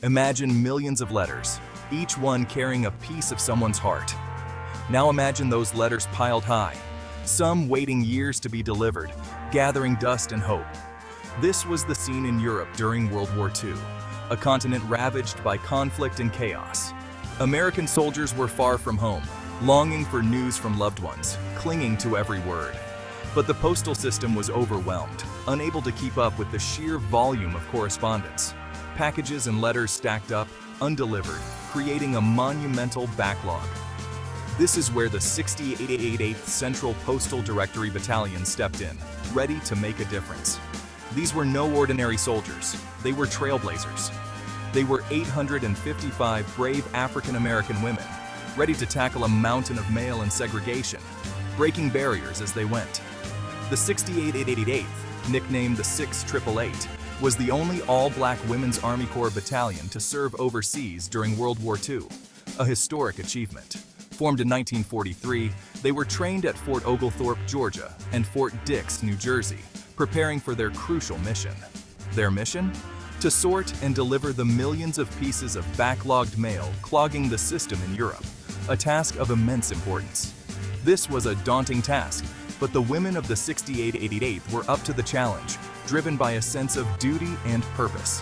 Imagine millions of letters, each one carrying a piece of someone's heart. Now imagine those letters piled high, some waiting years to be delivered, gathering dust and hope. This was the scene in Europe during World War II, a continent ravaged by conflict and chaos. American soldiers were far from home, longing for news from loved ones, clinging to every word. But the postal system was overwhelmed, unable to keep up with the sheer volume of correspondence. Packages and letters stacked up, undelivered, creating a monumental backlog. This is where the 6888th Central Postal Directory Battalion stepped in, ready to make a difference. These were no ordinary soldiers, they were trailblazers. They were 855 brave African-American women, ready to tackle a mountain of mail and segregation, breaking barriers as they went. The 6888th, nicknamed the 6888, was the only all-black Women's Army Corps battalion to serve overseas during World War II, a historic achievement. Formed in 1943, they were trained at Fort Oglethorpe, Georgia, and Fort Dix, New Jersey, preparing for their crucial mission. Their mission? To sort and deliver the millions of pieces of backlogged mail clogging the system in Europe, a task of immense importance. This was a daunting task, but the women of the 6888th were up to the challenge, driven by a sense of duty and purpose.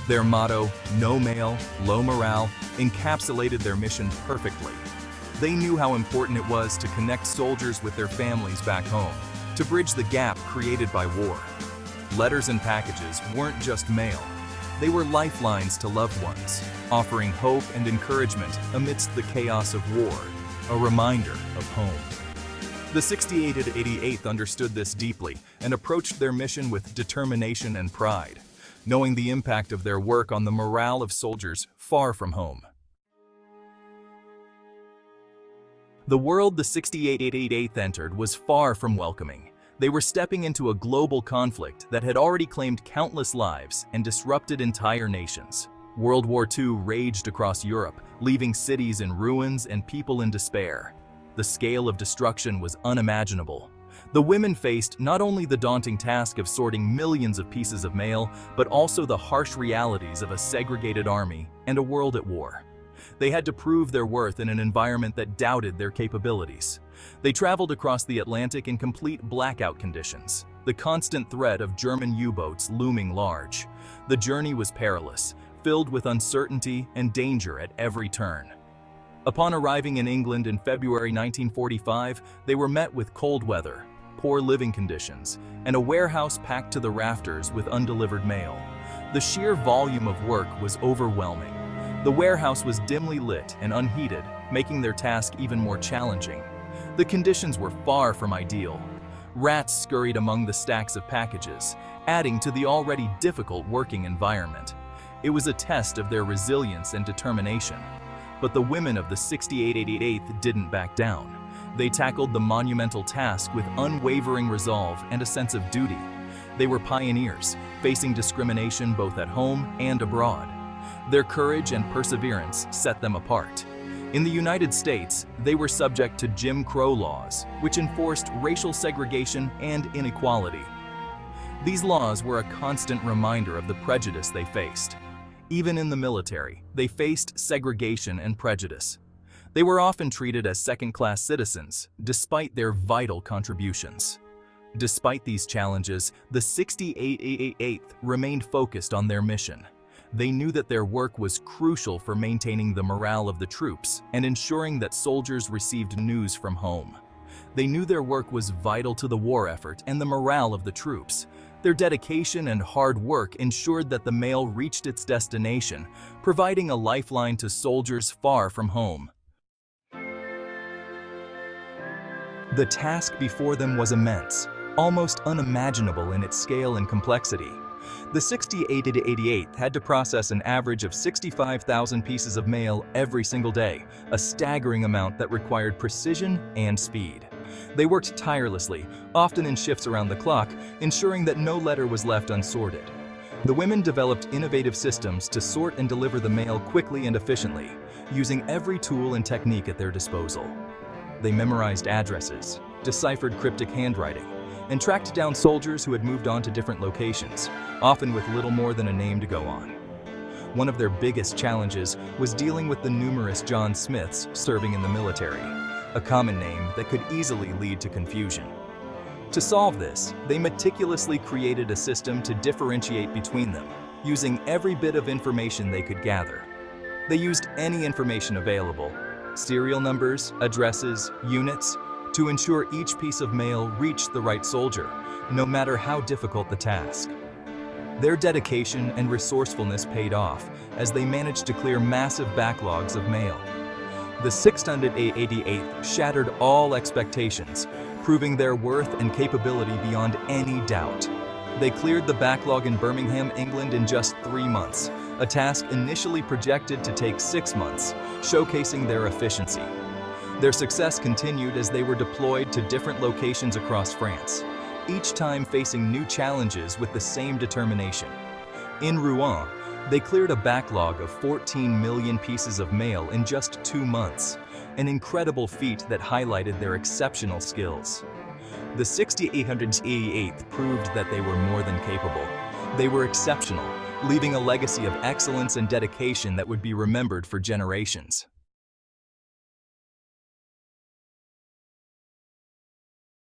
Their motto, "No mail, low morale," encapsulated their mission perfectly. They knew how important it was to connect soldiers with their families back home, to bridge the gap created by war. Letters and packages weren't just mail. They were lifelines to loved ones, offering hope and encouragement amidst the chaos of war, a reminder of home. The 6888th understood this deeply and approached their mission with determination and pride, knowing the impact of their work on the morale of soldiers far from home. The world the 6888th entered was far from welcoming. They were stepping into a global conflict that had already claimed countless lives and disrupted entire nations. World War II raged across Europe, leaving cities in ruins and people in despair. The scale of destruction was unimaginable. The women faced not only the daunting task of sorting millions of pieces of mail, but also the harsh realities of a segregated army and a world at war. They had to prove their worth in an environment that doubted their capabilities. They traveled across the Atlantic in complete blackout conditions, the constant threat of German U-boats looming large. The journey was perilous, filled with uncertainty and danger at every turn. Upon arriving in England in February 1945, they were met with cold weather, poor living conditions, and a warehouse packed to the rafters with undelivered mail. The sheer volume of work was overwhelming. The warehouse was dimly lit and unheated, making their task even more challenging. The conditions were far from ideal. Rats scurried among the stacks of packages, adding to the already difficult working environment. It was a test of their resilience and determination. But the women of the 6888th didn't back down. They tackled the monumental task with unwavering resolve and a sense of duty. They were pioneers, facing discrimination both at home and abroad. Their courage and perseverance set them apart. In the United States, they were subject to Jim Crow laws, which enforced racial segregation and inequality. These laws were a constant reminder of the prejudice they faced. Even in the military, they faced segregation and prejudice. They were often treated as second-class citizens, despite their vital contributions. Despite these challenges, the 6888th remained focused on their mission. They knew that their work was crucial for maintaining the morale of the troops and ensuring that soldiers received news from home. They knew their work was vital to the war effort and the morale of the troops. Their dedication and hard work ensured that the mail reached its destination, providing a lifeline to soldiers far from home. The task before them was immense, almost unimaginable in its scale and complexity. The 6888th had to process an average of 65,000 pieces of mail every single day, a staggering amount that required precision and speed. They worked tirelessly, often in shifts around the clock, ensuring that no letter was left unsorted. The women developed innovative systems to sort and deliver the mail quickly and efficiently, using every tool and technique at their disposal. They memorized addresses, deciphered cryptic handwriting, and tracked down soldiers who had moved on to different locations, often with little more than a name to go on. One of their biggest challenges was dealing with the numerous John Smiths serving in the military, a common name that could easily lead to confusion. To solve this, they meticulously created a system to differentiate between them, using every bit of information they could gather. They used any information available, serial numbers, addresses, units, to ensure each piece of mail reached the right soldier, no matter how difficult the task. Their dedication and resourcefulness paid off as they managed to clear massive backlogs of mail. The 6888th shattered all expectations, proving their worth and capability beyond any doubt. They cleared the backlog in Birmingham, England in just 3 months, a task initially projected to take 6 months, showcasing their efficiency. Their success continued as they were deployed to different locations across France, each time facing new challenges with the same determination. In Rouen, they cleared a backlog of 14 million pieces of mail in just 2 months, an incredible feat that highlighted their exceptional skills. The 6888th proved that they were more than capable. They were exceptional, leaving a legacy of excellence and dedication that would be remembered for generations.